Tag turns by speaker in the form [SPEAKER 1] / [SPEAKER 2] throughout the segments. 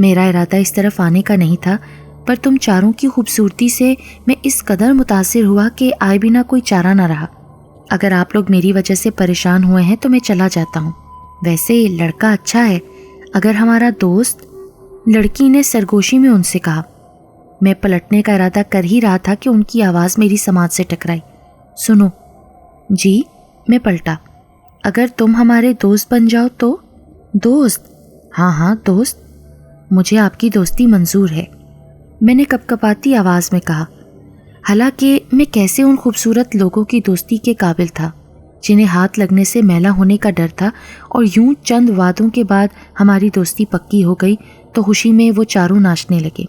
[SPEAKER 1] میرا ارادہ اس طرف آنے کا نہیں تھا، پر تم چاروں کی خوبصورتی سے میں اس قدر متاثر ہوا کہ آئے بنا کوئی چارہ نہ رہا۔ اگر آپ لوگ میری وجہ سے پریشان ہوئے ہیں تو میں چلا جاتا ہوں۔ ویسے لڑکا اچھا ہے، اگر ہمارا دوست، لڑکی نے سرگوشی میں ان سے کہا۔ میں پلٹنے کا ارادہ کر ہی رہا تھا کہ ان کی آواز میری سماعت سے ٹکرائی۔ سنو۔ جی؟ میں پلٹا۔ اگر تم ہمارے دوست بن جاؤ تو؟ دوست؟ ہاں دوست، مجھے آپ کی دوستی منظور ہے، میں نے کپکپاتی آواز میں کہا، حالانکہ میں کیسے ان خوبصورت لوگوں کی دوستی کے قابل تھا جنہیں ہاتھ لگنے سے میلا ہونے کا ڈر تھا، اور یوں چند وعدوں کے بعد ہماری دوستی پکی ہو گئی تو خوشی میں وہ چاروں ناچنے لگے۔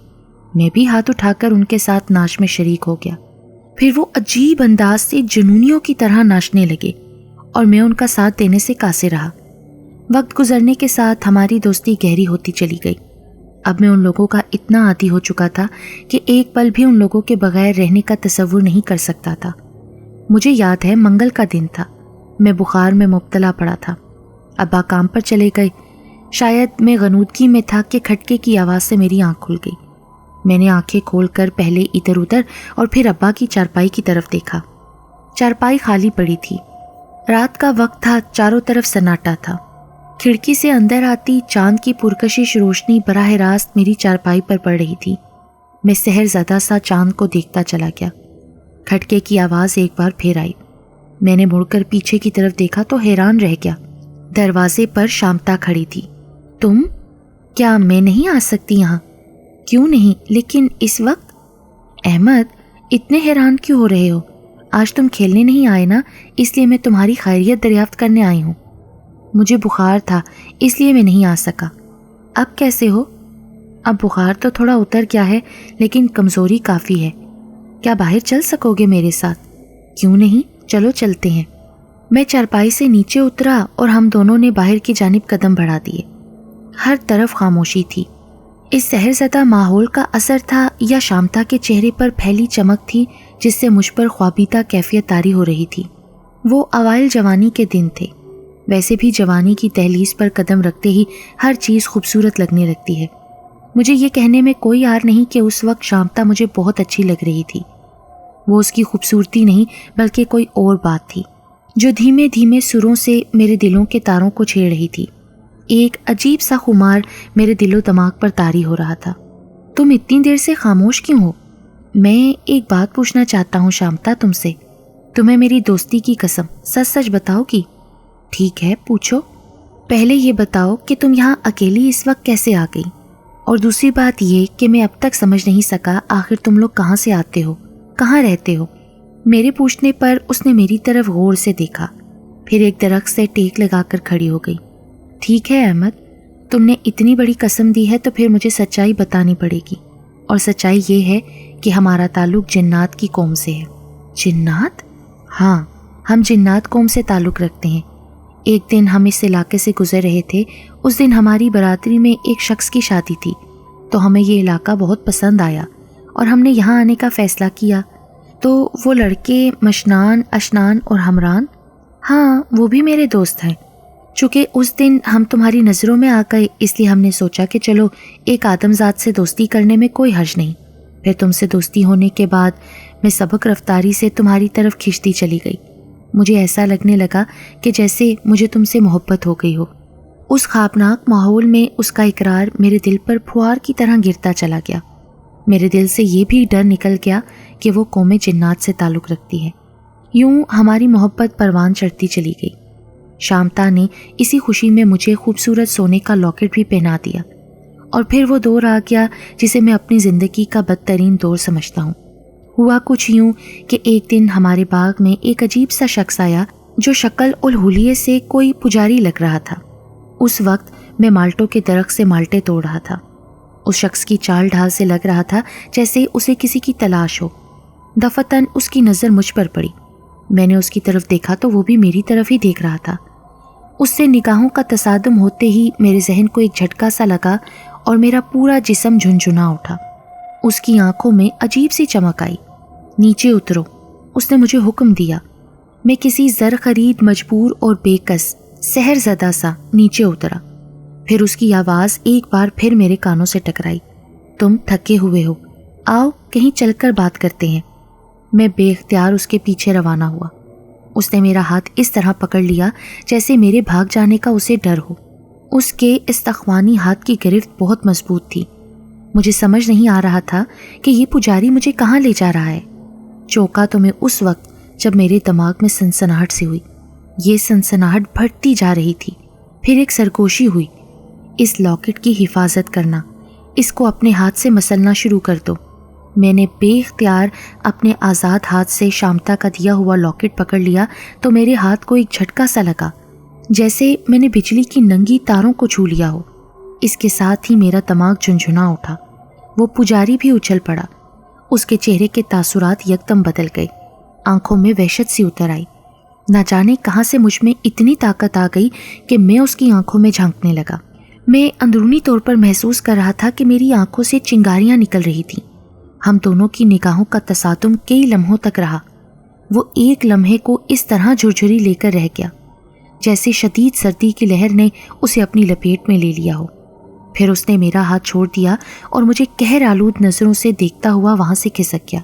[SPEAKER 1] میں بھی ہاتھ اٹھا کر ان کے ساتھ ناچ میں شریک ہو گیا۔ پھر وہ عجیب انداز سے جنونیوں کی طرح ناچنے لگے اور میں ان کا ساتھ دینے سے قاصر رہا۔ وقت گزرنے کے ساتھ ہماری دوستی گہری ہوتی چلی گئی۔ اب میں ان لوگوں کا اتنا عادی ہو چکا تھا کہ ایک پل بھی ان لوگوں کے بغیر رہنے کا تصور نہیں کر سکتا تھا۔ مجھے یاد ہے منگل کا دن تھا، میں بخار میں مبتلا پڑا تھا۔ ابا کام پر چلے گئے۔ شاید میں غنودگی میں تھا کہ کھٹکے کی آواز سے میری آنکھ کھل گئی۔ میں نے آنکھیں کھول کر پہلے ادھر ادھر اور پھر ابا کی چارپائی کی طرف دیکھا۔ چارپائی خالی پڑی تھی۔ رات کا وقت تھا، چاروں طرف سناٹا تھا۔ کھڑکی سے اندر آتی چاند کی پرکشش روشنی براہ راست میری چارپائی پر پڑ رہی تھی۔ میں سحر زدہ سا چاند کو دیکھتا چلا گیا۔ کھٹکے کی آواز ایک بار پھر آئی۔ میں نے مڑ کر پیچھے کی طرف دیکھا تو حیران رہ گیا۔ دروازے پر شامتا کھڑی تھی۔ تم؟ کیا میں نہیں آ سکتی یہاں؟ کیوں نہیں، لیکن اس وقت؟ احمد، اتنے حیران کیوں ہو رہے ہو؟ آج تم کھیلنے نہیں آئے نا، اس لیے میں تمہاری خیریت دریافت کرنے آئی ہوں۔ مجھے بخار تھا اس لیے میں نہیں آ سکا۔ اب کیسے ہو؟ اب بخار تو تھوڑا اتر گیا ہے، لیکن کمزوری کافی ہے۔ کیا باہر چل سکو گے میرے ساتھ؟ کیوں نہیں، چلو چلتے ہیں۔ میں چارپائی سے نیچے اترا اور ہم دونوں نے باہر کی جانب قدم بڑھا دیے۔ ہر طرف خاموشی تھی۔ اس سحر زدہ ماحول کا اثر تھا یا شامتا کے چہرے پر پھیلی چمک تھی جس سے مجھ پر خوابیدہ کیفیت طاری ہو رہی تھی۔ وہ اوائل جوانی کے دن تھے۔ ویسے بھی جوانی کی دہلیز پر قدم رکھتے ہی ہر چیز خوبصورت لگنے لگتی ہے۔ مجھے یہ کہنے میں کوئی عار نہیں کہ اس وقت شامتا مجھے بہت اچھی لگ رہی تھی۔ وہ اس کی خوبصورتی نہیں بلکہ کوئی اور بات تھی جو دھیمے دھیمے سروں سے میرے دلوں کے تاروں کو چھیڑ رہی تھی۔ ایک عجیب سا خمار میرے دل و دماغ پر طاری ہو رہا تھا۔ تم اتنی دیر سے خاموش کیوں ہو؟ میں ایک بات پوچھنا چاہتا ہوں شامتا تم سے۔ تمہیں میری دوستی کی قسم سچ سچ بتاؤ گی؟ ٹھیک ہے، پوچھو۔ پہلے یہ بتاؤ کہ تم یہاں اکیلی اس وقت کیسے آ گئی؟ اور دوسری بات یہ کہ میں اب تک سمجھ نہیں سکا آخر تم لوگ کہاں سے آتے ہو، کہاں رہتے ہو؟ میرے پوچھنے پر اس نے میری طرف غور سے دیکھا، پھر ایک درخت سے ٹیک لگا کر کھڑی ہو گئی۔ ٹھیک ہے احمد، تم نے اتنی بڑی قسم دی ہے تو پھر مجھے سچائی بتانی پڑے گی، اور سچائی یہ ہے کہ ہمارا تعلق جنات کی قوم سے ہے۔ جنات؟ ہاں، ہم جنات قوم سے تعلق رکھتے ہیں۔ ایک دن ہم اس علاقے سے گزر رہے تھے۔ اس دن ہماری برادری میں ایک شخص کی شادی تھی، تو ہمیں یہ علاقہ بہت پسند آیا اور ہم نے یہاں آنے کا فیصلہ کیا۔ تو وہ لڑکے مشنان، اشنان اور ہمران، ہاں وہ بھی میرے دوست ہیں۔ چونکہ اس دن ہم تمہاری نظروں میں آ گئے اس لیے ہم نے سوچا کہ چلو ایک آدم ذات سے دوستی کرنے میں کوئی حرج نہیں۔ پھر تم سے دوستی ہونے کے بعد میں سبک رفتاری سے تمہاری طرف کھنچتی چلی گئی۔ مجھے ایسا لگنے لگا کہ جیسے مجھے تم سے محبت ہو گئی ہو۔ اس خوابناک ماحول میں اس کا اقرار میرے دل پر پھوار کی طرح گرتا چلا گیا۔ میرے دل سے یہ بھی ڈر نکل گیا کہ وہ قوم جنات سے تعلق رکھتی ہے۔ یوں ہماری محبت پروان چڑھتی چلی گئی۔ شامتا نے اسی خوشی میں مجھے خوبصورت سونے کا لاکٹ بھی پہنا دیا، اور پھر وہ دور آ گیا جسے میں اپنی زندگی کا بدترین دور سمجھتا ہوں۔ ہوا کچھ یوں کہ ایک دن ہمارے باغ میں ایک عجیب سا شخص آیا جو شکل الحلیے سے کوئی پجاری لگ رہا تھا۔ اس وقت میں مالٹوں کے درخت سے مالٹے توڑ رہا تھا۔ اس شخص کی چال ڈھال سے لگ رہا تھا جیسے اسے کسی کی تلاش ہو۔ دفتن اس کی نظر مجھ پر پڑی۔ میں نے اس کی طرف دیکھا تو وہ بھی میری طرف ہی دیکھ رہا تھا۔ اس سے نگاہوں کا تصادم ہوتے ہی میرے ذہن کو ایک جھٹکا سا لگا اور میرا پورا جسم جھنجھنا اٹھا۔ اس کی آنکھوں میں عجیب سی چمک آئی۔ نیچے اترو، اس نے مجھے حکم دیا۔ میں کسی زر خرید مجبور اور بے کس سحر زدہ سا نیچے اترا۔ پھر اس کی آواز ایک بار پھر میرے کانوں سے ٹکرائی، تم تھکے ہوئے ہو، آؤ کہیں چل کر بات کرتے ہیں۔ میں بے اختیار اس کے پیچھے روانہ ہوا۔ اس نے میرا ہاتھ اس طرح پکڑ لیا جیسے میرے بھاگ جانے کا اسے ڈر ہو۔ اس کے استخوانی ہاتھ کی گرفت بہت مضبوط تھی۔ مجھے سمجھ نہیں آ رہا تھا کہ یہ پجاری مجھے کہاں لے جا رہا ہے۔ چونکا تو میں اس وقت جب میرے دماغ میں سنسناہٹ سی ہوئی۔ یہ سنسناہٹ بڑھتی جا رہی تھی۔ پھر ایک سرگوشی ہوئی، اس لاکٹ کی حفاظت کرنا، اس کو اپنے ہاتھ سے مسلنا شروع کر دو۔ میں نے بے اختیار اپنے آزاد ہاتھ سے شامتا کا دیا ہوا لاکٹ پکڑ لیا تو میرے ہاتھ کو ایک جھٹکا سا لگا، جیسے میں نے بجلی کی ننگی تاروں کو چھو لیا ہو۔ اس کے ساتھ ہی میرا دماغ جھنجھنا اٹھا۔ وہ پجاری بھی اچھل پڑا۔ اس کے چہرے کے تاثرات یکدم بدل گئے، آنکھوں میں وحشت سی اتر آئی۔ نہ جانے کہاں سے مجھ میں اتنی طاقت آ گئی کہ میں اس کی آنکھوں میں جھانکنے لگا۔ میں اندرونی طور پر محسوس کر رہا تھا کہ میری آنکھوں سے چنگاریاں نکل رہی تھیں۔ ہم دونوں کی نگاہوں کا تصادم کئی لمحوں تک رہا۔ وہ ایک لمحے کو اس طرح جھرجھری لے کر رہ گیا جیسے شدید سردی کی لہر نے اسے اپنی لپیٹ میں لے لیا ہو۔ پھر اس نے میرا ہاتھ چھوڑ دیا اور مجھے قہر آلود نظروں سے دیکھتا ہوا وہاں سے کھسک گیا۔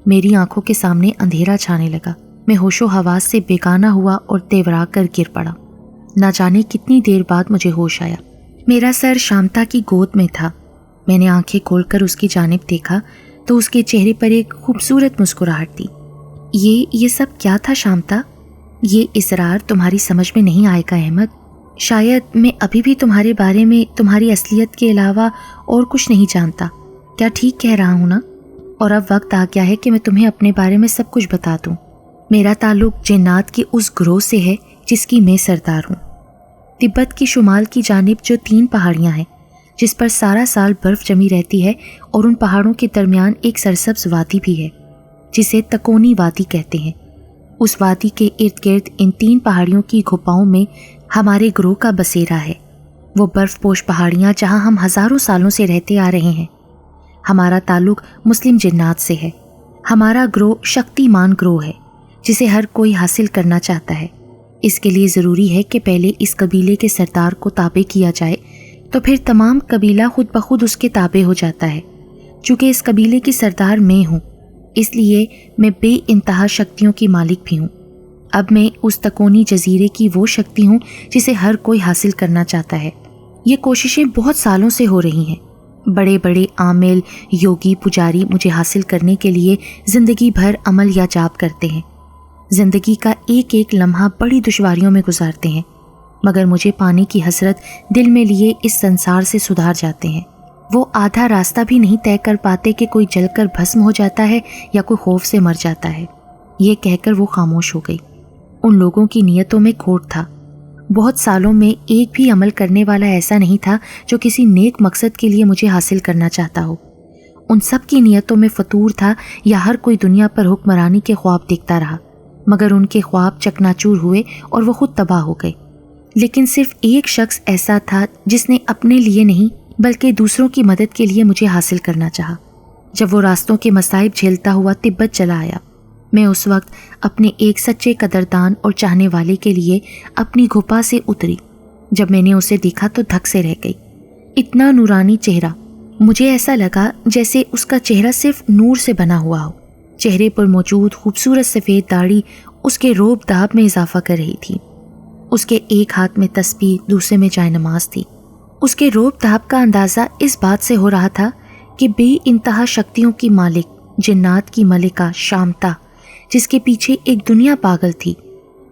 [SPEAKER 1] میری آنکھوں کے سامنے اندھیرا چھانے لگا۔ میں ہوش و حواس سے بیگانہ ہوا اور تیورا کر گر پڑا۔ نہ جانے کتنی دیر بعد مجھے ہوش آیا۔ میرا سر شامتا کی گود میں تھا۔ میں نے آنکھیں کھول کر اس کی جانب دیکھا تو اس کے چہرے پر ایک خوبصورت مسکراہٹ تھی۔ یہ سب کیا تھا شامتا؟ یہ اصرار تمہاری سمجھ میں نہیں آئے گا احمد۔ شاید میں ابھی بھی تمہارے بارے میں تمہاری اصلیت کے علاوہ اور کچھ نہیں جانتا۔ کیا ٹھیک کہہ رہا ہوں نا؟ اور اب وقت آ گیا ہے کہ میں تمہیں اپنے بارے میں سب کچھ بتا دوں۔ میرا تعلق جنات کی اس گروہ سے ہے جس کی میں سردار ہوں۔ تبت کی شمال کی جانب جو 3 پہاڑیاں ہیں جس پر سارا سال برف جمی رہتی ہے، اور ان پہاڑوں کے درمیان ایک سرسبز وادی بھی ہے جسے تکونی وادی کہتے ہیں۔ اس وادی کے ارد گرد ان 3 پہاڑیوں کی گھپاؤں میں ہمارے گروہ کا بسیرا ہے۔ وہ برف پوش پہاڑیاں جہاں ہم ہزاروں سالوں سے رہتے آ رہے ہیں۔ ہمارا تعلق مسلم جنات سے ہے۔ ہمارا گروہ شکتی مان گروہ ہے جسے ہر کوئی حاصل کرنا چاہتا ہے۔ اس کے لیے ضروری ہے کہ پہلے اس قبیلے کے سردار کو تابع کیا جائے، تو پھر تمام قبیلہ خود بخود اس کے تابع ہو جاتا ہے۔ چونکہ اس قبیلے کی سردار میں ہوں، اس لیے میں بے انتہا شکتیوں کی مالک بھی ہوں۔ اب میں اس تکونی جزیرے کی وہ شکتی ہوں جسے ہر کوئی حاصل کرنا چاہتا ہے۔ یہ کوششیں بہت سالوں سے ہو رہی ہیں۔ بڑے بڑے عامل، یوگی، پجاری مجھے حاصل کرنے کے لیے زندگی بھر عمل یا جاپ کرتے ہیں۔ زندگی کا ایک ایک لمحہ بڑی دشواریوں میں گزارتے ہیں، مگر مجھے پانے کی حسرت دل میں لیے اس سنسار سے سدھار جاتے ہیں۔ وہ آدھا راستہ بھی نہیں طے کر پاتے کہ کوئی جل کر بھسم ہو جاتا ہے یا کوئی خوف سے مر جاتا ہے۔ یہ کہہ کر وہ خاموش ہو گئی۔ ان لوگوں کی نیتوں میں کھوٹ تھا۔ بہت سالوں میں ایک بھی عمل کرنے والا ایسا نہیں تھا جو کسی نیک مقصد کے لیے مجھے حاصل کرنا چاہتا ہو۔ ان سب کی نیتوں میں فطور تھا یا ہر کوئی دنیا پر حکمرانی کے خواب دیکھتا رہا، مگر ان کے خواب چکناچور ہوئے اور وہ خود تباہ ہو گئے۔ لیکن صرف ایک شخص ایسا تھا جس نے اپنے لیے نہیں بلکہ دوسروں کی مدد کے لیے مجھے حاصل کرنا چاہا۔ جب وہ راستوں کے مصائب جھیلتا ہوا تبت چلا آیا، میں اس وقت اپنے ایک سچے قدردان اور چاہنے والے کے لیے اپنی گھپا سے اتری۔ جب میں نے اسے دیکھا تو دھک سے رہ گئی۔ اتنا نورانی چہرہ، مجھے ایسا لگا جیسے اس کا چہرہ صرف نور سے بنا ہوا ہو۔ چہرے پر موجود خوبصورت سفید داڑھی اس کے روب داب میں اضافہ کر رہی تھی۔ اس کے ایک ہاتھ میں تسبیح، دوسرے میں جائے نماز تھی۔ اس کے روب داب کا اندازہ اس بات سے ہو رہا تھا کہ بے انتہا شکتیوں کی مالک، جنات کی ملکہ شامتا، جس کے پیچھے ایک دنیا پاگل تھی،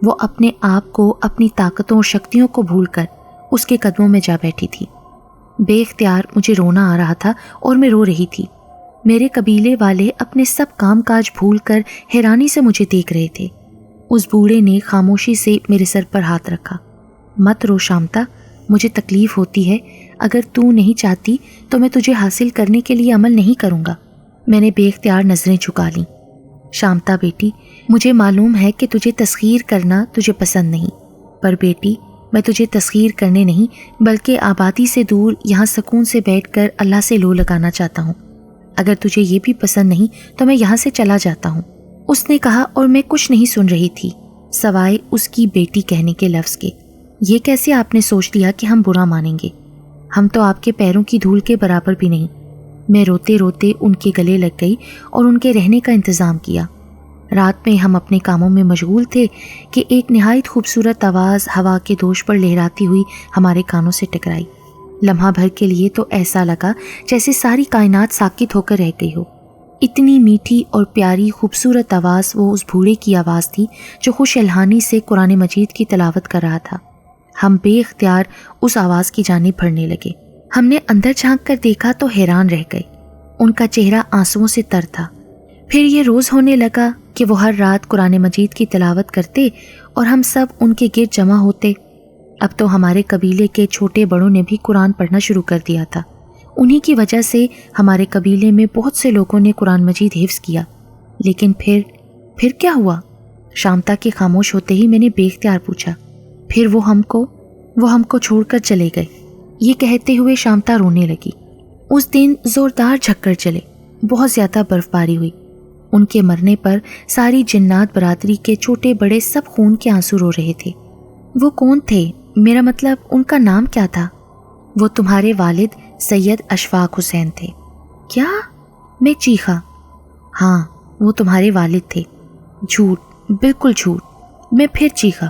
[SPEAKER 1] وہ اپنے آپ کو، اپنی طاقتوں اور شکتیوں کو بھول کر اس کے قدموں میں جا بیٹھی تھی۔ بے اختیار مجھے رونا آ رہا تھا اور میں رو رہی تھی۔ میرے قبیلے والے اپنے سب کام کاج بھول کر حیرانی سے مجھے دیکھ رہے تھے۔ اس بوڑھے نے خاموشی سے میرے سر پر ہاتھ رکھا۔ مت رو شامتا، مجھے تکلیف ہوتی ہے۔ اگر تو نہیں چاہتی تو میں تجھے حاصل کرنے کے لیے عمل نہیں کروں گا۔ میں نے بے اختیار نظریں جھکا لیں۔ شامتا بیٹی، مجھے معلوم ہے کہ تجھے تسخیر کرنا تجھے پسند نہیں، پر بیٹی میں تجھے تسخیر کرنے نہیں بلکہ آبادی سے دور یہاں سکون سے بیٹھ کر اللہ سے لو لگانا چاہتا ہوں۔ اگر تجھے یہ بھی پسند نہیں تو میں یہاں سے چلا جاتا ہوں، اس نے کہا، اور میں کچھ نہیں سن رہی تھی سوائے اس کی بیٹی کہنے کے لفظ کے۔ یہ کیسے آپ نے سوچ لیا کہ ہم برا مانیں گے؟ ہم تو آپ کے پیروں کی دھول کے برابر بھی نہیں۔ میں روتے روتے ان کے گلے لگ گئی اور ان کے رہنے کا انتظام کیا۔ رات میں ہم اپنے کاموں میں مشغول تھے کہ ایک نہایت خوبصورت آواز ہوا کے دوش پر لہراتی ہوئی ہمارے کانوں سے ٹکرائی۔ لمحہ بھر کے لیے تو ایسا لگا جیسے ساری کائنات ساکت ہو کر رہ گئی ہو۔ اتنی میٹھی اور پیاری خوبصورت آواز وہ اس بوڑھے کی آواز تھی جو خوش الحانی سے قرآن مجید کی تلاوت کر رہا تھا۔ ہم بے اختیار اس آواز کی جانب بڑھنے لگے۔ ہم نے اندر جھانک کر دیکھا تو حیران رہ گئے۔ ان کا چہرہ آنسوؤں سے تر تھا۔ پھر یہ روز ہونے لگا کہ وہ ہر رات قرآن مجید کی تلاوت کرتے اور ہم سب ان کے گرد جمع ہوتے۔ اب تو ہمارے قبیلے کے چھوٹے بڑوں نے بھی قرآن پڑھنا شروع کر دیا تھا۔ انہی کی وجہ سے ہمارے قبیلے میں بہت سے لوگوں نے قرآن مجید حفظ کیا۔ لیکن پھر کیا ہوا؟ شامتا کے خاموش ہوتے ہی میں نے بے اختیار پوچھا۔ پھر وہ ہم کو چھوڑ کر چلے گئے۔ یہ کہتے ہوئے شامتا رونے لگی۔ اس دن زوردار جھکڑ چلے، بہت زیادہ برف باری ہوئی۔ ان کے مرنے پر ساری جنات برادری کے چھوٹے بڑے سب خون کے آنسو رو رہے تھے۔ وہ کون تھے؟ میرا مطلب ان کا نام کیا تھا؟ وہ تمہارے والد سید اشفاق حسین تھے۔ کیا؟ میں چیخا۔ ہاں، وہ تمہارے والد تھے۔ جھوٹ، بالکل جھوٹ۔ میں پھر چیخا۔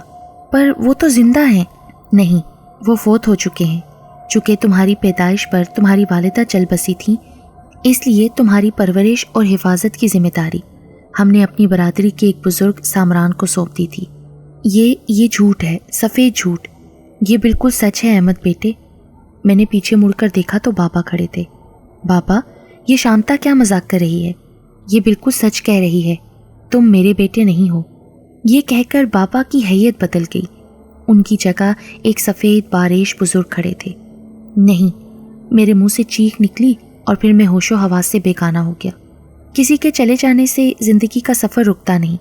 [SPEAKER 1] پر وہ تو زندہ ہیں۔ نہیں، وہ فوت ہو چکے ہیں۔ چونکہ تمہاری پیدائش پر تمہاری والدہ چل بسی تھیں، اس لیے تمہاری پرورش اور حفاظت کی ذمہ داری ہم نے اپنی برادری کے ایک بزرگ سامران کو سونپ دی تھی۔ یہ جھوٹ ہے، سفید جھوٹ۔ یہ بالکل سچ ہے احمد بیٹے۔ میں نے پیچھے مڑ کر دیکھا تو بابا کھڑے تھے۔ بابا، یہ شامتا کیا مذاق کر رہی ہے؟ یہ بالکل سچ کہہ رہی ہے، تم میرے بیٹے نہیں ہو۔ یہ کہہ کر بابا کی حیت بدل گئی۔ ان کی جگہ ایک سفید باریش بزرگ کھڑے تھے۔ نہیں، میرے منہ سے چیخ نکلی اور پھر میں ہوش و حواس سے بے گانہ ہو گیا۔ کسی کے چلے جانے سے زندگی کا سفر رکتا نہیں،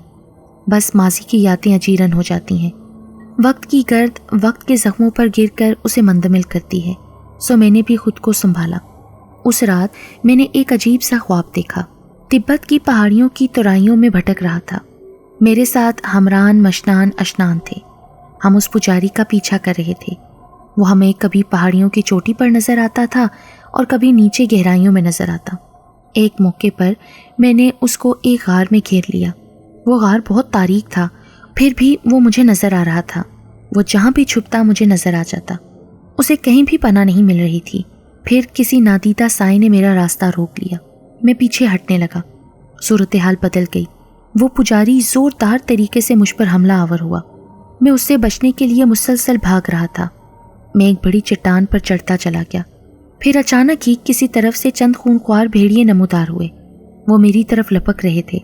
[SPEAKER 1] بس ماضی کی یادیں اجیرن ہو جاتی ہیں۔ وقت کی گرد وقت کے زخموں پر گر کر اسے مندمل کرتی ہے۔ سو میں نے بھی خود کو سنبھالا۔ اس رات میں نے ایک عجیب سا خواب دیکھا۔ تبت کی پہاڑیوں کی ترائیوں میں بھٹک رہا تھا۔ میرے ساتھ ہمران، مشنان، اشنان تھے۔ ہم اس پجاری کا پیچھا کر رہے تھے۔ وہ ہمیں کبھی پہاڑیوں کی چوٹی پر نظر آتا تھا اور کبھی نیچے گہرائیوں میں نظر آتا۔ ایک موقع پر میں نے اس کو ایک غار میں گھیر لیا۔ وہ غار بہت تاریک تھا، پھر بھی وہ مجھے نظر آ رہا تھا۔ وہ جہاں بھی چھپتا مجھے نظر آ جاتا۔ اسے کہیں بھی پناہ نہیں مل رہی تھی۔ پھر کسی نادیدہ سائے نے میرا راستہ روک لیا۔ میں پیچھے ہٹنے لگا۔ صورتحال بدل گئی۔ وہ پجاری زوردار طریقے سے مجھ پر حملہ آور ہوا۔ میں اس سے بچنے کے لیے مسلسل بھاگ رہا تھا۔ میں ایک بڑی چٹان پر چڑھتا چلا گیا۔ پھر اچانک ہی کسی طرف سے چند خونخوار بھیڑیے نمودار ہوئے۔ وہ میری طرف لپک رہے تھے۔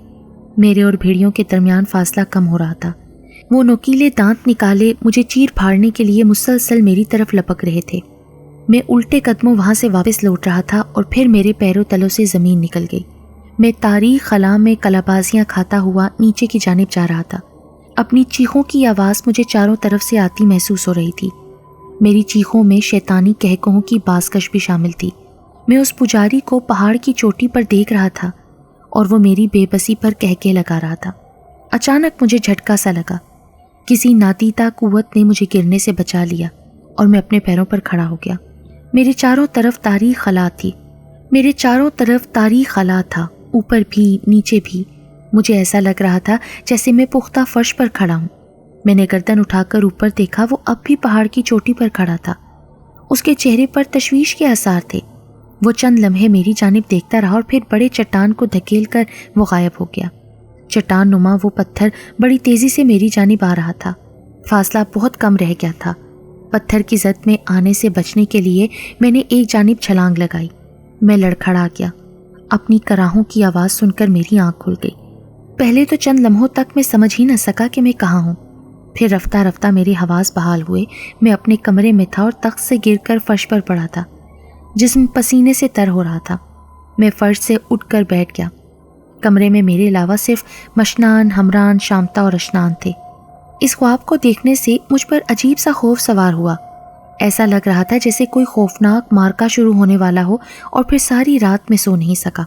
[SPEAKER 1] میرے اور بھیڑیوں کے درمیان فاصلہ کم ہو رہا تھا۔ وہ نوکیلے دانت نکالے مجھے چیر پھاڑنے کے لیے مسلسل میری طرف لپک رہے تھے۔ میں الٹے قدموں وہاں سے واپس لوٹ رہا تھا اور پھر میرے پیروں تلوں سے زمین نکل گئی۔ میں تاریک خلا میں کلابازیاں کھاتا ہوا نیچے کی جانب جا رہا تھا۔ اپنی چیخوں کی آواز مجھے چاروں طرف سے آتی محسوس ہو رہی تھی۔ میری چیخوں میں شیطانی کہکہوں کی بازکش بھی شامل تھی۔ میں اس پجاری کو پہاڑ کی چوٹی پر دیکھ رہا تھا اور وہ میری بے بسی پر کہکے لگا رہا تھا۔ اچانک مجھے جھٹکا سا لگا۔ کسی نادیدہ قوت نے مجھے گرنے سے بچا لیا اور میں اپنے پیروں پر کھڑا ہو گیا۔ میرے چاروں طرف تاریک خلا تھا، اوپر بھی نیچے بھی۔ مجھے ایسا لگ رہا تھا جیسے میں پختہ فرش پر کھڑا ہوں۔ میں نے گردن اٹھا کر اوپر دیکھا، وہ اب بھی پہاڑ کی چوٹی پر کھڑا تھا۔ اس کے چہرے پر تشویش کے آثار تھے۔ وہ چند لمحے میری جانب دیکھتا رہا اور پھر بڑے چٹان کو دھکیل کر وہ غائب ہو گیا۔ چٹان نما وہ پتھر بڑی تیزی سے میری جانب آ رہا تھا۔ فاصلہ بہت کم رہ گیا تھا۔ پتھر کی زد میں آنے سے بچنے کے لیے میں نے ایک جانب چھلانگ لگائی۔ میں لڑکھڑا گیا۔ اپنی کراہوں کی آواز سن کر میری آنکھ کھل گئی۔ پہلے تو چند لمحوں تک میں سمجھ ہی نہ سکا کہ میں کہاں ہوں۔ پھر رفتہ رفتہ میرے حواس بحال ہوئے۔ میں اپنے کمرے میں تھا اور تخت سے گر کر فرش پر پڑا تھا۔ جسم پسینے سے تر ہو رہا تھا۔ میں فرش سے اٹھ کر بیٹھ گیا۔ کمرے میں میرے علاوہ صرف مشنان، ہمران، شامتا اور اشنان تھے۔ اس خواب کو دیکھنے سے مجھ پر عجیب سا خوف سوار ہوا۔ ایسا لگ رہا تھا جیسے کوئی خوفناک معرکہ شروع ہونے والا ہو اور پھر ساری رات میں سو نہیں سکا۔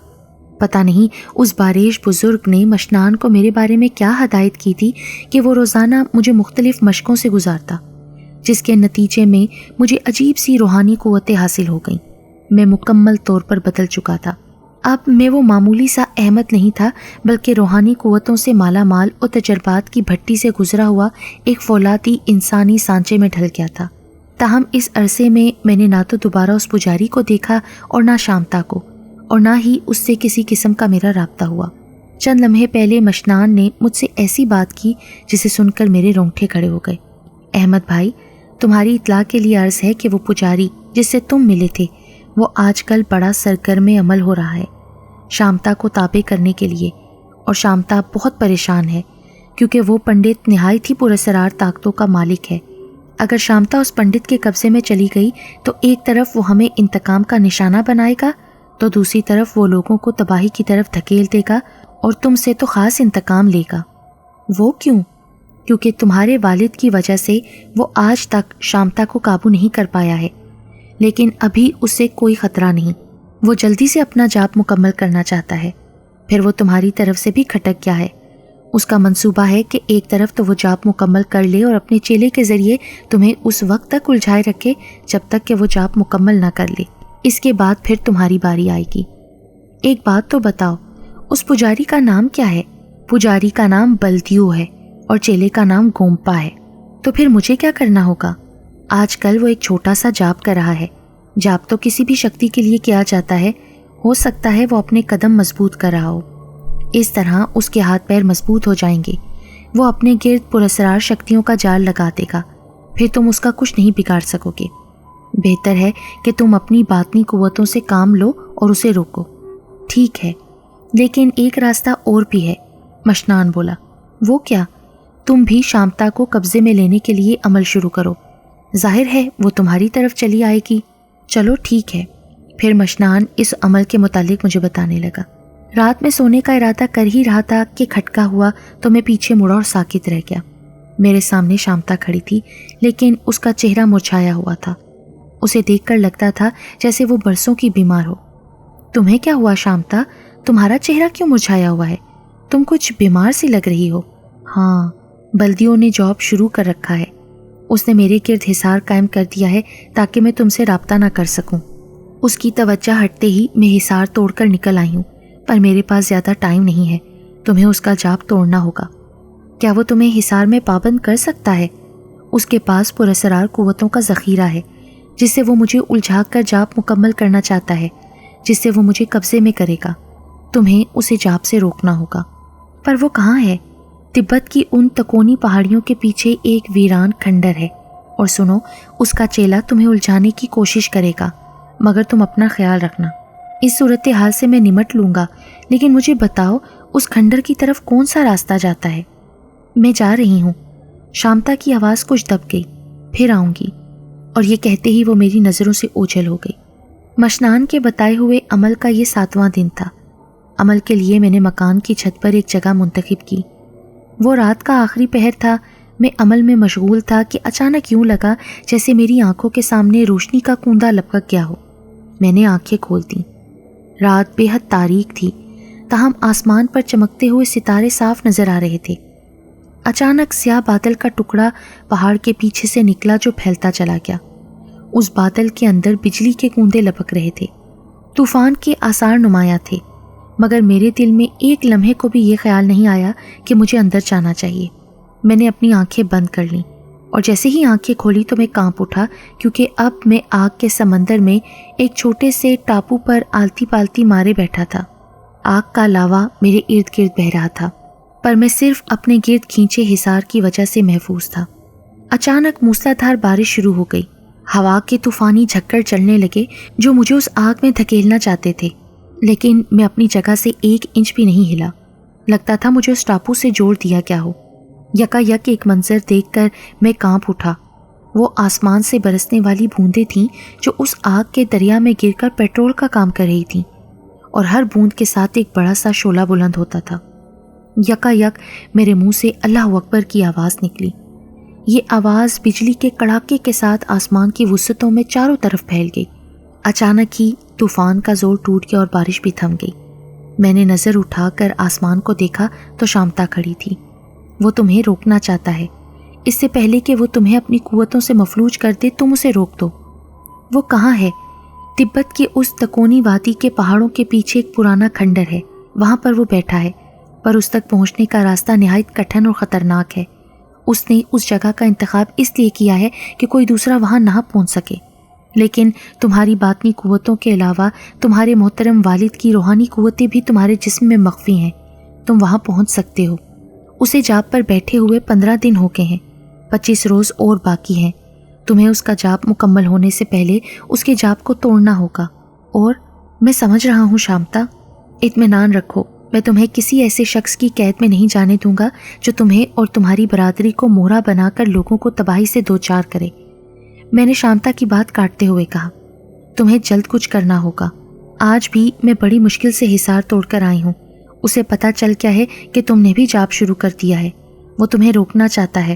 [SPEAKER 1] پتہ نہیں اس باریش بزرگ نے مشنان کو میرے بارے میں کیا ہدایت کی تھی کہ وہ روزانہ مجھے مختلف مشقوں سے گزارتا۔ جس کے نتیجے میں مجھے عجیب سی روحانی قوتیں حاصل ہو گئیں۔ میں مکمل طور پر بدل چکا تھا۔ اب میں وہ معمولی سا احمد نہیں تھا، بلکہ روحانی قوتوں سے مالا مال اور تجربات کی بھٹی سے گزرا ہوا ایک فولادی انسانی سانچے میں ڈھل گیا تھا۔ تاہم اس عرصے میں میں نے نہ تو دوبارہ اس پجاری کو دیکھا اور نہ شامتا کو، اور نہ ہی اس سے کسی قسم کا میرا رابطہ ہوا۔ چند لمحے پہلے مشنان نے مجھ سے ایسی بات کی جسے سن کر میرے رونگٹے کھڑے ہو گئے۔ احمد بھائی، تمہاری اطلاع کے لیے عرض ہے کہ وہ پجاری جس سے تم ملے تھے وہ آج کل بڑا سرگرم عمل ہو رہا ہے شامتا کو تابع کرنے کے لیے، اور شامتا بہت پریشان ہے کیونکہ وہ پنڈت نہایت ہی پراسرار طاقتوں کا مالک ہے۔ اگر شامتا اس پنڈت کے قبضے میں چلی گئی تو ایک طرف وہ ہمیں انتقام کا نشانہ بنائے گا، تو دوسری طرف وہ لوگوں کو تباہی کی طرف دھکیل دے گا اور تم سے تو خاص انتقام لے گا۔ وہ کیوں؟ کیونکہ تمہارے والد کی وجہ سے وہ آج تک شامتا کو قابو نہیں کر پایا ہے، لیکن ابھی اسے کوئی خطرہ نہیں۔ وہ جلدی سے اپنا جاپ مکمل کرنا چاہتا ہے، پھر وہ تمہاری طرف سے بھی کھٹک گیا ہے۔ اس کا منصوبہ ہے کہ ایک طرف تو وہ جاپ مکمل کر لے اور اپنے چیلے کے ذریعے تمہیں اس وقت تک الجھائے رکھے جب تک کہ وہ جاپ مکمل نہ کر لے۔ اس کے بعد پھر تمہاری باری آئے گی۔ ایک بات تو بتاؤ، اس پجاری کا نام کیا ہے؟ پجاری کا نام بلدیو ہے اور چیلے کا نام گومپا ہے۔ تو پھر مجھے کیا کرنا ہوگا؟ آج کل وہ ایک چھوٹا سا جاپ کر رہا ہے۔ جاپ تو کسی بھی شکتی کے لیے کیا جاتا ہے، ہو سکتا ہے وہ اپنے قدم مضبوط کر رہا ہو، اس طرح اس کے ہاتھ پیر مضبوط ہو جائیں گے۔ وہ اپنے گرد پراسرار شکتیوں کا جال لگا دے گا، پھر تم اس کا کچھ نہیں بگاڑ سکو گے۔ بہتر ہے کہ تم اپنی باطنی قوتوں سے کام لو اور اسے روکو۔ ٹھیک ہے، لیکن ایک راستہ اور بھی ہے، مشنان بولا۔ وہ کیا؟ تم بھی شامتا کو قبضے میں لینے کے لیے عمل شروع کرو۔ ظاہر ہے وہ تمہاری طرف چلی آئے گی۔ چلو ٹھیک ہے۔ پھر مشنان اس عمل کے متعلق مجھے بتانے لگا۔ رات میں سونے کا ارادہ کر ہی رہا تھا کہ کھٹکا ہوا تو میں پیچھے مڑا اور ساکت رہ گیا۔ میرے سامنے شامتا کھڑی تھی، لیکن اس کا چہرہ مرجھایا ہوا تھا۔ اسے دیکھ کر لگتا تھا جیسے وہ برسوں کی بیمار ہو۔ تمہیں کیا ہوا شامتا؟ تمہارا چہرہ کیوں مرجھایا ہوا ہے؟ تم کچھ بیمار سی لگ رہی ہو۔ ہاں، بلدیوں نے جاب شروع کر رکھا ہے۔ اس نے میرے گرد حصار قائم کر دیا ہے تاکہ میں تم سے رابطہ نہ کر سکوں۔ اس کی توجہ ہٹتے ہی میں حصار توڑ کر نکل آئی ہوں، پر میرے پاس زیادہ ٹائم نہیں ہے۔ تمہیں اس کا جاپ توڑنا ہوگا۔ کیا وہ تمہیں حصار میں پابند کر سکتا ہے؟ اس کے پاس پراسرار قوتوں کا ذخیرہ ہے جس سے وہ مجھے الجھا کر جاپ مکمل کرنا چاہتا ہے، جس سے وہ مجھے قبضے میں کرے گا۔ تمہیں اسے جاپ سے روکنا ہوگا۔ پر وہ کہاں ہے؟ تبت کی ان تکونی پہاڑیوں کے پیچھے ایک ویران کھنڈر ہے، اور سنو، اس کا چیلا تمہیں الجھانے کی کوشش کرے گا، مگر تم اپنا خیال رکھنا۔ اس صورتحال سے میں نمٹ لوں گا، لیکن مجھے بتاؤ اس کھنڈر کی طرف کون سا راستہ جاتا ہے؟ میں جا رہی ہوں۔ شامتا کی آواز کچھ دب گئی۔ پھر آؤں گی۔ اور یہ کہتے ہی وہ میری نظروں سے اوجھل ہو گئی۔ مشنان کے بتائے ہوئے عمل کا یہ 7واں دن تھا۔ عمل کے لیے میں نے مکان کی چھت پر ایک جگہ منتخب کی۔ وہ رات کا آخری پہر تھا۔ میں عمل میں مشغول تھا کہ اچانک یوں لگا جیسے میری آنکھوں کے سامنے روشنی کا کوندا لپک گیا ہو۔ میں نے آنکھیں کھول دیں۔ رات بے حد تاریک تھی، تاہم آسمان پر چمکتے ہوئے ستارے صاف نظر آ رہے تھے۔ اچانک سیاہ بادل کا ٹکڑا پہاڑ کے پیچھے سے نکلا جو پھیلتا چلا گیا۔ اس بادل کے اندر بجلی کے کوندے لپک رہے تھے۔ طوفان کے آثار نمایاں تھے، مگر میرے دل میں ایک لمحے کو بھی یہ خیال نہیں آیا کہ مجھے اندر جانا چاہیے۔ میں نے اپنی آنکھیں بند کر لیں، اور جیسے ہی آنکھیں کھولی تو میں کانپ اٹھا، کیونکہ اب میں آگ کے سمندر میں ایک چھوٹے سے ٹاپو پر آلتی پالتی مارے بیٹھا تھا۔ آگ کا لاوا میرے ارد گرد بہہ رہا تھا، پر میں صرف اپنے گرد کھینچے حصار کی وجہ سے محفوظ تھا۔ اچانک موسلادھار بارش شروع ہو گئی۔ ہوا کے طوفانی جھکڑ چلنے لگے جو مجھے اس آگ میں دھکیلنا چاہتے تھے، لیکن میں اپنی جگہ سے 1 انچ بھی نہیں ہلا۔ لگتا تھا مجھے اس ٹاپو سے جوڑ دیا گیا ہو۔ یکا یک ایک منظر دیکھ کر میں کانپ اٹھا۔ وہ آسمان سے برسنے والی بوندیں تھیں جو اس آگ کے دریا میں گر کر پیٹرول کا کام کر رہی تھیں، اور ہر بوند کے ساتھ ایک بڑا سا شعلہ بلند ہوتا تھا۔ یکا یک میرے منہ سے اللہ اکبر کی آواز نکلی۔ یہ آواز بجلی کے کڑاکے کے ساتھ آسمان کی وسعتوں میں چاروں طرف پھیل گئی۔ اچانک ہی طوفان کا زور ٹوٹ گیا اور بارش بھی تھم گئی۔ میں نے نظر اٹھا کر آسمان کو دیکھا تو شامتا کھڑی تھی۔ وہ تمہیں روکنا چاہتا ہے۔ اس سے پہلے کہ وہ تمہیں اپنی قوتوں سے مفلوج کر دے تم اسے روک دو۔ وہ کہاں ہے؟ تبت کی اس تکونی وادی کے پہاڑوں کے پیچھے ایک پرانا کھنڈر ہے، وہاں پر وہ بیٹھا ہے، پر اس تک پہنچنے کا راستہ نہایت کٹھن اور خطرناک ہے۔ اس نے اس جگہ کا انتخاب اس لیے کیا ہے کہ کوئی دوسرا وہاں نہ پہنچ سکے، لیکن تمہاری باطنی قوتوں کے علاوہ تمہارے محترم والد کی روحانی قوتیں بھی تمہارے جسم میں مخفی ہیں، تم وہاں پہنچ سکتے ہو۔ اسے جاب پر بیٹھے ہوئے 15 دن ہو گئے ہیں، 25 روز اور باقی ہیں۔ تمہیں اس کا جاب مکمل ہونے سے پہلے اس کے جاب کو توڑنا ہوگا۔ اور میں سمجھ رہا ہوں شامتا، اطمینان رکھو، میں تمہیں کسی ایسے شخص کی قید میں نہیں جانے دوں گا جو تمہیں اور تمہاری برادری کو مہرا بنا کر لوگوں کو تباہی سے دوچار کرے۔ میں نے شامتا کی بات کاٹتے ہوئے کہا، تمہیں جلد کچھ کرنا ہوگا۔ آج بھی میں بڑی مشکل سے حصار توڑ کر آئی ہوں۔ اسے پتہ چل گیا ہے کہ تم نے بھی جاب شروع کر دیا ہے۔ وہ تمہیں روکنا چاہتا ہے۔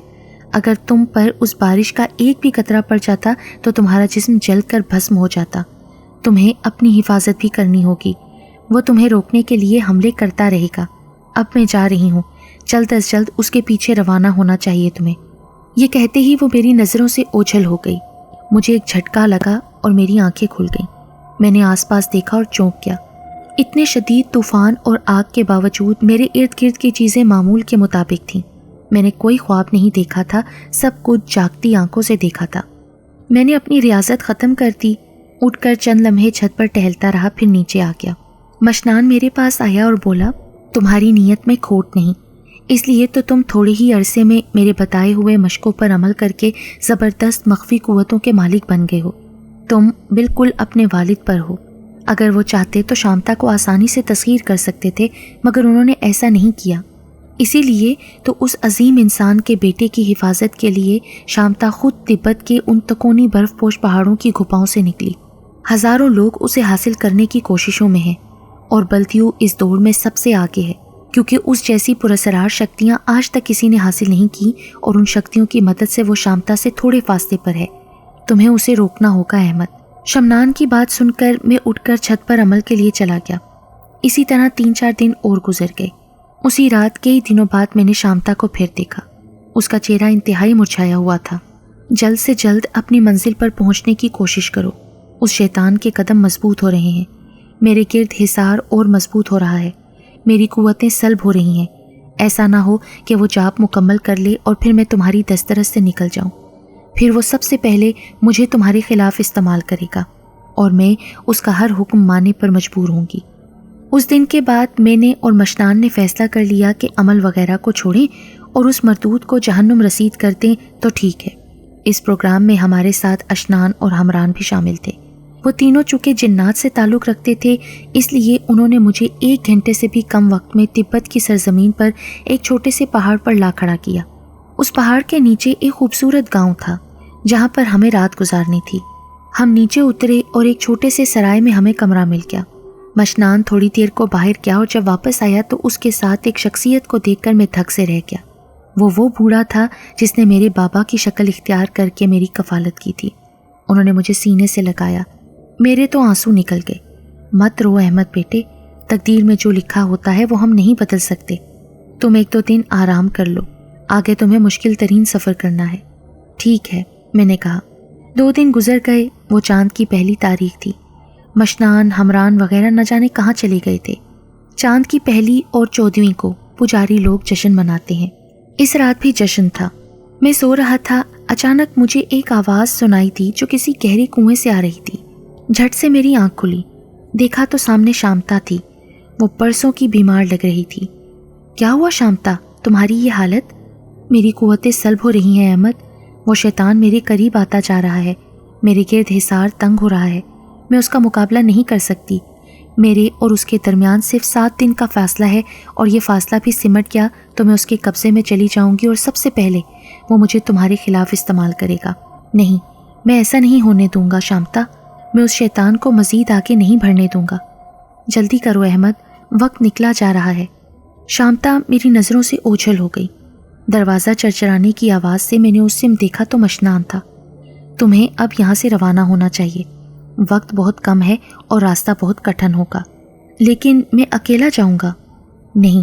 [SPEAKER 1] اگر تم پر اس بارش کا ایک بھی قطرہ پڑ جاتا تو تمہارا جسم جل کر بھسم ہو جاتا۔ تمہیں اپنی حفاظت بھی کرنی ہوگی۔ وہ تمہیں روکنے کے لیے حملے کرتا رہے گا۔ اب میں جا رہی ہوں، جلد از جلد اس کے پیچھے روانہ ہونا چاہیے تمہیں۔ یہ کہتے ہی وہ میری نظروں سے اوجھل ہو گئی۔ مجھے ایک جھٹکا لگا اور میری آنکھیں کھل گئیں۔ میں نے آس پاس دیکھا اور چونک گیا۔ اتنے شدید طوفان اور آگ کے باوجود میرے ارد گرد کی چیزیں معمول کے مطابق تھیں۔ میں نے کوئی خواب نہیں دیکھا تھا، سب کچھ جاگتی آنکھوں سے دیکھا تھا۔ میں نے اپنی ریاضت ختم کر دی، اٹھ کر چند لمحے چھت پر ٹہلتا رہا، پھر نیچے آ گیا۔ مشنان میرے پاس آیا اور بولا، تمہاری نیت میں کھوٹ نہیں، اس لیے تو تم تھوڑے ہی عرصے میں میرے بتائے ہوئے مشقوں پر عمل کر کے زبردست مخفی قوتوں کے مالک بن گئے ہو۔ تم بالکل اپنے والد پر ہو۔ اگر وہ چاہتے تو شامتا کو آسانی سے تسخیر کر سکتے تھے، مگر انہوں نے ایسا نہیں کیا۔ اسی لیے تو اس عظیم انسان کے بیٹے کی حفاظت کے لیے شامتا خود تبت کے ان تکونی برف پوش پہاڑوں کی گھپاؤں سے نکلی۔ ہزاروں لوگ اسے حاصل کرنے کی کوششوں میں ہیں، اور بلتیو اس دوڑ میں سب سے آگے ہے، کیونکہ اس جیسی پراسرار شکتیاں آج تک کسی نے حاصل نہیں کی، اور ان شکتیوں کی مدد سے وہ شامتا سے تھوڑے فاصلے پر ہے۔ تمہیں اسے روکنا ہوگا احمد۔ شمنان کی بات سن کر میں اٹھ کر چھت پر عمل کے لیے چلا گیا۔ اسی طرح 3-4 دن اور گزر گئے۔ اسی رات کئی دنوں بعد میں نے شامتا کو پھر دیکھا۔ اس کا چہرہ انتہائی مرجھایا ہوا تھا۔ جلد سے جلد اپنی منزل پر پہنچنے کی کوشش کرو، اس شیطان کے قدم مضبوط ہو رہے ہیں۔ میرے گرد حصار اور مضبوط ہو رہا ہے، میری قوتیں سلب ہو رہی ہیں۔ ایسا نہ ہو کہ وہ جاب مکمل کر لے اور پھر میں تمہاری دسترس سے نکل جاؤں، پھر وہ سب سے پہلے مجھے تمہارے خلاف استعمال کرے گا، اور میں اس کا ہر حکم ماننے پر مجبور ہوں گی۔ اس دن کے بعد میں نے اور مشنان نے فیصلہ کر لیا کہ عمل وغیرہ کو چھوڑیں اور اس مردود کو جہنم رسید کر دیں تو ٹھیک ہے۔ اس پروگرام میں ہمارے ساتھ اشنان اور ہمران بھی شامل تھے۔ وہ تینوں چونکہ جنات سے تعلق رکھتے تھے، اس لیے انہوں نے مجھے 1 گھنٹے سے بھی کم وقت میں تبت کی سرزمین پر ایک چھوٹے سے پہاڑ پر لا کھڑا کیا۔ اس پہاڑ کے نیچے ایک خوبصورت گاؤں تھا جہاں پر ہمیں رات گزارنی تھی۔ ہم نیچے اترے اور ایک چھوٹے سے سرائے میں ہمیں کمرہ مل گیا۔ مشنان تھوڑی دیر کو باہر گیا اور جب واپس آیا تو اس کے ساتھ ایک شخصیت کو دیکھ کر میں دھک سے رہ گیا۔ وہ بوڑھا تھا جس نے میرے بابا کی شکل اختیار کر کے میری کفالت کی تھی۔ انہوں نے مجھے سینے سے لگایا، میرے تو آنسو نکل گئے۔ مت رو احمد بیٹے، تقدیر میں جو لکھا ہوتا ہے وہ ہم نہیں بدل سکتے۔ تم 1-2 دن آرام کر لو، آگے تمہیں مشکل ترین سفر کرنا ہے۔ ٹھیک ہے، میں نے کہا۔ 2 دن گزر گئے۔ وہ چاند کی پہلی تاریخ تھی۔ مشنان، ہمران وغیرہ نہ جانے کہاں چلے گئے تھے۔ چاند کی 1 اور 14 کو پجاری لوگ جشن مناتے ہیں۔ اس رات بھی جشن تھا۔ میں سو رہا تھا، اچانک مجھے ایک آواز سنائی دی جو کسی گہرے کنویں سے آ رہی تھی۔ جھٹ سے میری آنکھ کھلی، دیکھا تو سامنے شامتا تھی۔ وہ برسوں کی بیمار لگ رہی تھی۔ کیا ہوا شامتا، تمہاری یہ حالت؟ میری قوتیں سلب ہو رہی ہیں احمد، وہ شیطان میرے قریب آتا جا رہا ہے، میرے گرد حصار تنگ ہو رہا ہے، میں اس کا مقابلہ نہیں کر سکتی۔ میرے اور اس کے درمیان صرف 7 دن کا فاصلہ ہے، اور یہ فاصلہ بھی سمٹ گیا تو میں اس کے قبضے میں چلی جاؤں گی، اور سب سے پہلے وہ مجھے تمہارے خلاف استعمال کرے گا۔ نہیں، میں ایسا نہیں ہونے دوں گا شامتا، میں اس شیطان کو مزید آگے نہیں بڑھنے دوں گا۔ جلدی کرو احمد، وقت نکلا جا رہا ہے۔ شامتا میری نظروں سے اوجھل ہو گئی۔ دروازہ چرچرانے کی آواز سے میں نے اس سمت دیکھا تو مشنان تھا۔ تمہیں اب یہاں سے روانہ ہونا چاہیے، وقت بہت کم ہے اور راستہ بہت کٹھن ہوگا۔ لیکن میں اکیلا جاؤں گا؟ نہیں،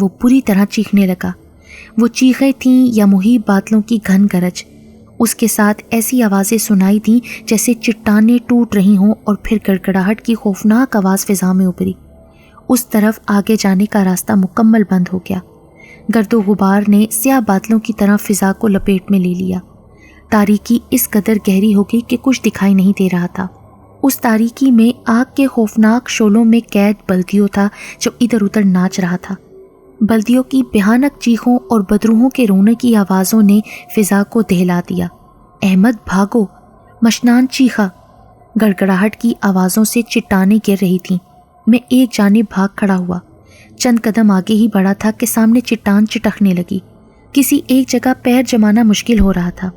[SPEAKER 1] وہ بری طرح چیخنے لگا۔ وہ چیخیں تھیں یا محیب بادلوں کی گھن گرج۔ اس کے ساتھ ایسی آوازیں سنائی دیں جیسے چٹانیں ٹوٹ رہی ہوں، اور پھر گڑگڑاہٹ کی خوفناک آواز فضا میں ابھری۔ اس طرف آگے جانے کا راستہ مکمل بند ہو گیا۔ گرد و غبار نے سیاہ بادلوں کی طرح فضا کو لپیٹ میں لے لیا۔ تاریکی اس قدر گہری ہو گئی کہ کچھ دکھائی نہیں دے رہا تھا۔ اس تاریکی میں آگ کے خوفناک شعلوں میں قید بلدیوں تھا جو ادھر ادھر ناچ رہا تھا۔ بلدیوں کی بھیانک چیخوں اور بدروحوں کے رونے کی آوازوں نے فضا کو دہلا دیا۔ احمد بھاگو! مشنان چیخا۔ گڑگڑاہٹ کی آوازوں سے چٹانیں گر رہی تھیں۔ میں ایک جانب بھاگ کھڑا ہوا۔ چند قدم آگے ہی بڑھا تھا کہ سامنے چٹان چٹکنے لگی۔ کسی ایک جگہ پیر جمانا مشکل ہو رہا تھا۔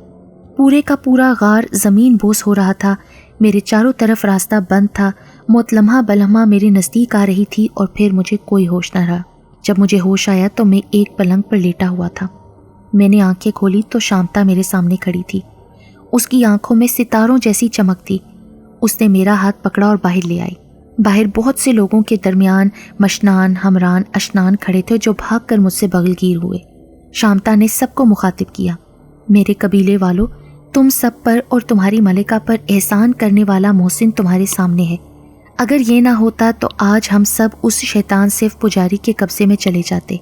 [SPEAKER 1] پورے کا پورا غار زمین بوس ہو رہا تھا۔ میرے چاروں طرف راستہ بند تھا۔ موت لمحہ بلمحہ میرے نزدیک آ رہی تھی، اور پھر مجھے کوئی ہوش نہ رہا۔ جب مجھے ہوش آیا تو میں ایک پلنگ پر لیٹا ہوا تھا۔ میں نے آنکھیں کھولی تو شامتا میرے سامنے کھڑی تھی۔ اس کی آنکھوں میں ستاروں جیسی چمک تھی۔ اس نے میرا ہاتھ پکڑا اور باہر لے آئی۔ باہر بہت سے لوگوں کے درمیان مشنان، ہمران، اشنان کھڑے تھے جو بھاگ کر مجھ سے بغل گیر ہوئے۔ شامتا نے سب کو مخاطب کیا۔ میرے قبیلے والوں، تم سب پر اور تمہاری ملکہ پر احسان کرنے والا محسن تمہارے سامنے ہے۔ اگر یہ نہ ہوتا تو آج ہم سب اس شیطان صرف پجاری کے قبضے میں چلے جاتے۔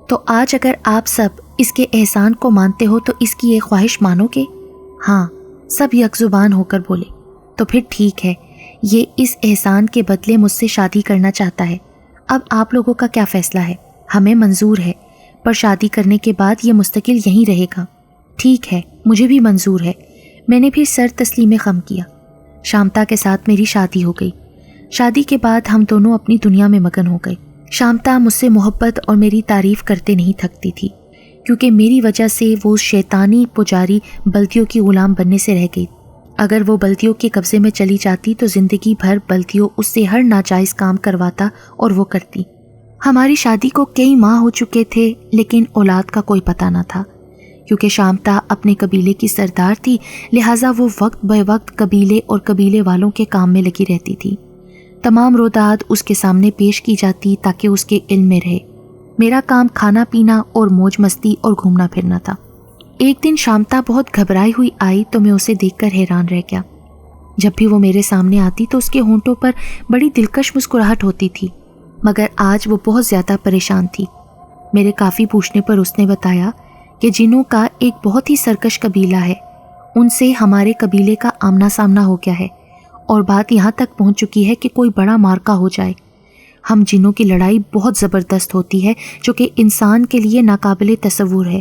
[SPEAKER 1] تو آج اگر آپ سب اس کے احسان کو مانتے ہو تو اس کی ایک خواہش مانو گے؟ ہاں، سب یک زبان ہو کر بولے۔ تو پھر ٹھیک ہے، یہ اس احسان کے بدلے مجھ سے شادی کرنا چاہتا ہے۔ اب آپ لوگوں کا کیا فیصلہ ہے؟ ہمیں منظور ہے، پر شادی کرنے کے بعد یہ مستقل یہیں رہے گا۔ ٹھیک ہے، مجھے بھی منظور ہے۔ میں نے بھی سر تسلیم خم کیا۔ شامتا کے ساتھ میری شادی ہو گئی۔ شادی کے بعد ہم دونوں اپنی دنیا میں مگن ہو گئے۔ شامتا مجھ سے محبت اور میری تعریف کرتے نہیں تھکتی تھی، کیونکہ میری وجہ سے وہ شیطانی پجاری بلدیوں کی غلام بننے سے رہ گئی۔ اگر وہ بلدیوں کے قبضے میں چلی جاتی تو زندگی بھر بلدیوں اس سے ہر ناجائز کام کرواتا اور وہ کرتی۔ ہماری شادی کو کئی ماہ ہو چکے تھے، لیکن اولاد کا کوئی پتہ نہ تھا۔ کیونکہ شامتا اپنے قبیلے کی سردار تھی، لہٰذا وہ وقت بے وقت قبیلے اور قبیلے والوں کے کام میں لگی رہتی تھی۔ تمام روداد اس کے سامنے پیش کی جاتی تاکہ اس کے علم میں رہے۔ میرا کام کھانا پینا اور موج مستی اور گھومنا پھرنا تھا۔ ایک دن شامتا بہت گھبرائی ہوئی آئی تو میں اسے دیکھ کر حیران رہ گیا۔ جب بھی وہ میرے سامنے آتی تو اس کے ہونٹوں پر بڑی دلکش مسکراہٹ ہوتی تھی، مگر آج وہ بہت زیادہ پریشان تھی۔ میرے کافی پوچھنے پر اس نے بتایا کہ جنوں کا ایک بہت ہی سرکش قبیلہ ہے، ان سے ہمارے قبیلے کا آمنا سامنا ہو گیا ہے، اور بات یہاں تک پہنچ چکی ہے کہ کوئی بڑا مارکا ہو جائے۔ ہم جنوں کی لڑائی بہت زبردست ہوتی ہے، جو کہ انسان کے لیے ناقابل تصور ہے۔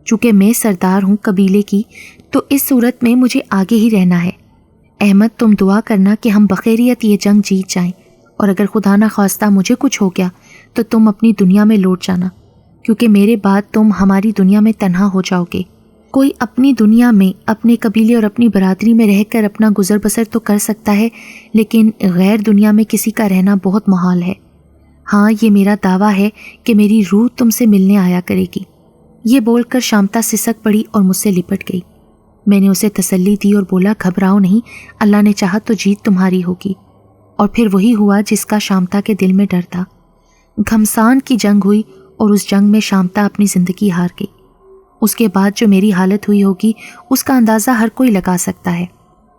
[SPEAKER 1] چونکہ میں سردار ہوں قبیلے کی، تو اس صورت میں مجھے آگے ہی رہنا ہے۔ احمد، تم دعا کرنا کہ ہم بخیریت یہ جنگ جیت جائیں، اور اگر خدا نہ خواستہ مجھے کچھ ہو گیا تو تم اپنی دنیا میں لوٹ جانا، کیونکہ میرے بعد تم ہماری دنیا میں تنہا ہو جاؤ گے۔ کوئی اپنی دنیا میں اپنے قبیلے اور اپنی برادری میں رہ کر اپنا گزر بسر تو کر سکتا ہے، لیکن غیر دنیا میں کسی کا رہنا بہت محال ہے۔ ہاں، یہ میرا دعویٰ ہے کہ میری روح تم سے ملنے آیا کرے گی۔ یہ بول کر شامتا سسک پڑی اور مجھ سے لپٹ گئی۔ میں نے اسے تسلی دی اور بولا، گھبراؤ نہیں، اللہ نے چاہا تو جیت تمہاری ہوگی۔ اور پھر وہی ہوا جس کا شامتا کے دل میں ڈر تھا۔ گھمسان کی جنگ ہوئی اور اس جنگ میں شامتا اپنی زندگی ہار گئی۔ اس کے بعد جو میری حالت ہوئی ہوگی اس کا اندازہ ہر کوئی لگا سکتا ہے۔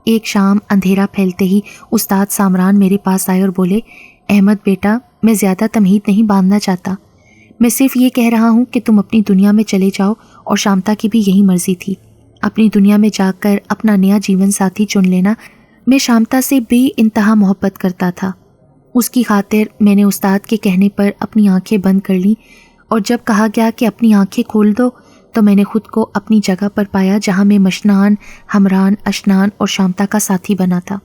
[SPEAKER 1] ایک شام اندھیرا پھیلتے ہی استاد سامران میرے پاس آئے اور بولے، احمد بیٹا، میں زیادہ تمہید نہیں باندھنا چاہتا، میں صرف یہ کہہ رہا ہوں کہ تم اپنی دنیا میں چلے جاؤ، اور شامتا کی بھی یہی مرضی تھی، اپنی دنیا میں جا کر اپنا نیا جیون ساتھی چن لینا۔ میں شامتا سے بے انتہا محبت کرتا تھا۔ اس کی خاطر میں نے استاد کے کہنے پر اپنی آنکھیں بند کر لیں، اور جب کہا گیا کہ اپنی آنکھیں کھول دو تو میں نے خود کو اپنی جگہ پر پایا جہاں میں مشنان، ہمران، اشنان اور شامتا کا ساتھی بنا تھا۔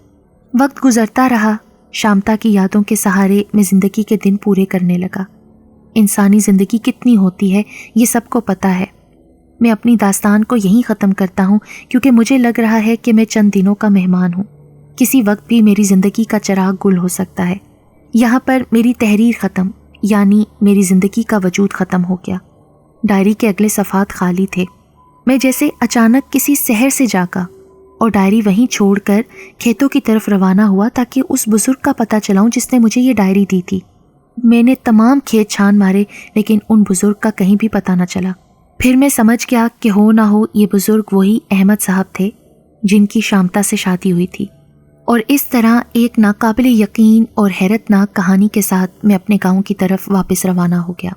[SPEAKER 1] وقت گزرتا رہا، شامتا کی یادوں کے سہارے میں زندگی کے دن پورے کرنے لگا۔ انسانی زندگی کتنی ہوتی ہے یہ سب کو پتہ ہے۔ میں اپنی داستان کو یہیں ختم کرتا ہوں، کیونکہ مجھے لگ رہا ہے کہ میں چند دنوں کا مہمان ہوں، کسی وقت بھی میری زندگی کا چراغ گل ہو سکتا ہے۔ یہاں پر میری تحریر ختم، یعنی میری زندگی کا وجود ختم ہو گیا۔ ڈائری کے اگلے صفحات خالی تھے۔ میں جیسے اچانک کسی سحر سے جاگا اور ڈائری وہیں چھوڑ کر کھیتوں کی طرف روانہ ہوا تاکہ اس بزرگ کا پتہ چلاؤں جس نے مجھے یہ ڈائری دی تھی۔ میں نے تمام کھیت چھان مارے لیکن ان بزرگ کا کہیں بھی پتہ نہ چلا۔ پھر میں سمجھ گیا کہ ہو نہ ہو یہ بزرگ وہی احمد صاحب تھے جن کی شامتا سے شادی ہوئی تھی، اور اس طرح ایک ناقابل یقین اور حیرت ناک کہانی کے ساتھ میں اپنے گاؤں کی طرف واپس روانہ ہو گیا۔